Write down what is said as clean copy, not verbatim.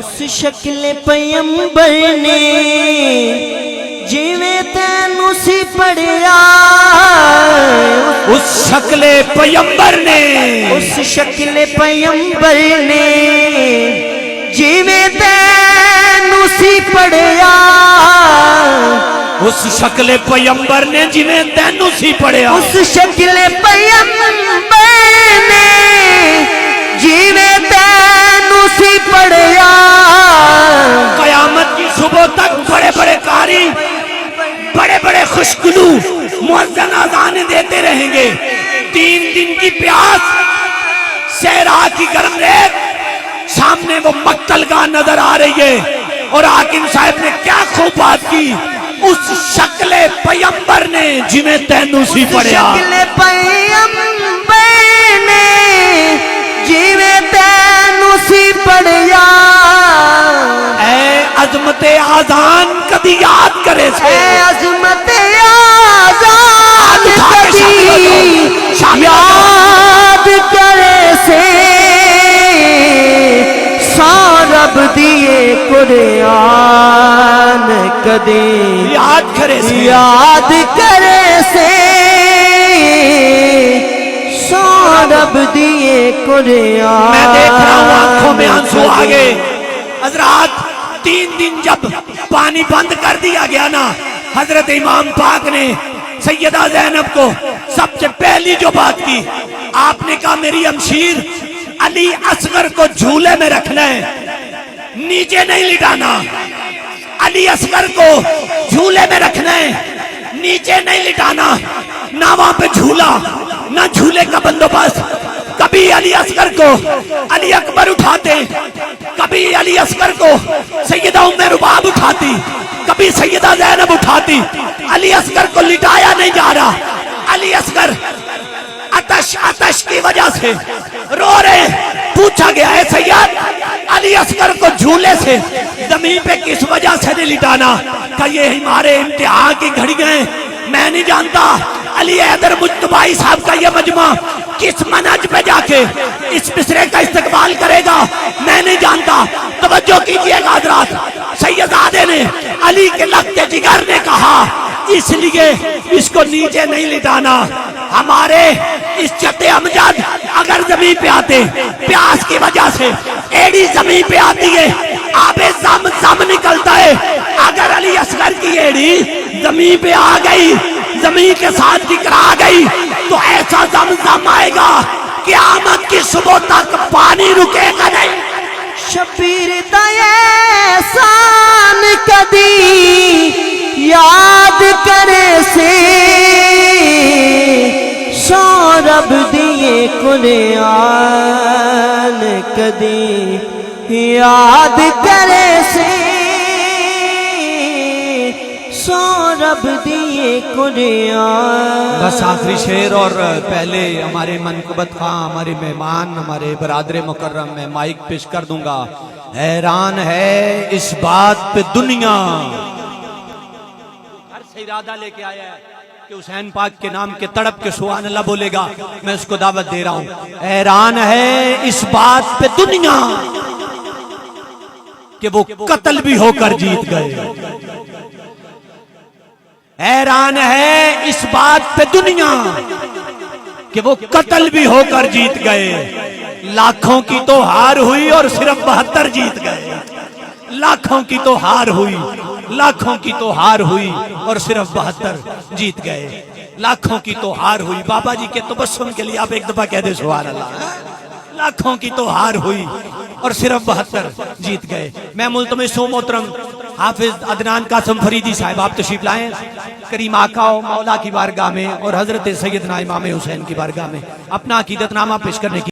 اس شکل پیمبر نے جیویں تینو سی پڑھیا، اس شکل پیمبر نے، اس شکل پیمبر نے جیویں تینو سی پڑھیا، اس شکل پیمبر نے جنہیں تینو سی پڑھیا، اس شکل پیمبر نے جیویں تینو سی پڑھیا، قیامت کی صبح تک بڑے بڑے قاری، بڑے بڑے خوشگلو مؤذن اذانیں دیتے رہیں گے۔ 3 دن کی پیاس، صحرا کی گرم ریت، سامنے وہ مقتل گاہ نظر آ رہی ہے، اور حاکم صاحب نے کیا خوب بات کی، اس شکل پیمبر نے جنہیں تینو سی پڑھیا، شکل پیمبر نے جیویں تینو سی پڑھیا، اے عظمت آذان کدی یاد کرے سے، اے عظمت آزاد کبھی یاد کرے سے، سارب دیے قرآن کدی یاد کرے سے، یاد کرے سے، سارب دیے قرآن۔ میں دیکھ رہا ہوں آنکھوں میں آنسو آگے۔ حضرات 3 دن جب پانی بند کر دیا گیا نا، حضرت امام پاک نے سیدہ زینب کو سب سے پہلی جو بات کی، آپ نے کہا میری امشیر علی اصغر کو جھولے میں رکھنا ہے، نیچے نہیں لٹانا، علی اصغر کو جھولے میں رکھنا ہے، نیچے نہیں لٹانا، نہ وہاں پہ جھولا نہ جھولے کا بندوبست۔ کبھی علی اصغر کو علی اکبر اٹھاتے، کبھی علی اصغر کو سیدہ ام رباب اٹھاتی، کبھی سیدہ زینب اٹھاتی، علی اصغر کو لٹایا نہیں جا رہا۔ علی اصغر عطش کی وجہ سے رو رہے، پوچھا گیا ہے سید علی اصغر کو جھولے سے زمین پہ کس وجہ سے نہیں لٹانا؟ کہ یہ ہمارے امتحان کی گھڑیاں ہیں، میں نہیں جانتا علی حیدر مجتبائی صاحب کا یہ مجمع کس منہج پہ جا کے اس مصرے کا استقبال کرے گا، میں نہیں جانتا۔ توجہ کیجئے گا حضرات، سیدزادے نے علی کے لخت جگر نے کہا اس لیے اس کو نیچے نہیں لٹانا۔ ہمارے عزت امجد اگر زمین پہ آتے، پیاس کی وجہ سے ایڑی زمین پہ آتی ہے، آب زم نکلتا ہے، اگر علی اصغر کی ایڑی زمین پہ آ گئی، زمین کے ساتھ ٹکرا گئی، تو ایسا زم آئے گا قیامت کی صبح تک پانی رکے گا نہیں۔ شبیر دا احسان کدی یاد کرے سے، سورب دیے قرآن کدی یاد کرے سے، سورب دیے قرآن۔ بس آخری شعر اور پہلے ہمارے منقبت خواہ، ہمارے مہمان، ہمارے برادر مکرم میں مائک پیش کر دوں گا۔ حیران ہے اس بات پہ دنیا، ہر سے ارادہ لے کے آیا ہے کہ حسین پاک کے نام کے تڑپ کے سبحان اللہ بولے گا، میں اس کو دعوت دے رہا ہوں۔ حیران ہے اس بات پہ دنیا کہ وہ قتل بھی ہو کر جیت گئے، حیران ہے اس بات پہ دنیا کہ وہ قتل بھی ہو کر جیت گئے۔ لاکھوں کی تو ہار ہوئی اور صرف 72 جیت گئے، لاکھوں کی تو ہار ہوئی، لاکھوں کی تو ہار ہوئی اور صرف 72 جیت گئے، لاکھوں کی تو ہار ہوئی۔ بابا جی کے تبسم کے لیے آپ ایک دفعہ کہہ دیں سبحان اللہ۔ لاکھوں کی تو ہار ہوئی اور صرف 72 جیت گئے۔ میں ملتمس ہوں محترم حافظ عدنان قاسم فریدی صاحب، آپ تشریف لائیں کریم آقا و مولا کی بارگاہ میں اور حضرت سیدنا امام حسین کی بارگاہ میں اپنا عقیدت نامہ پیش کرنے کی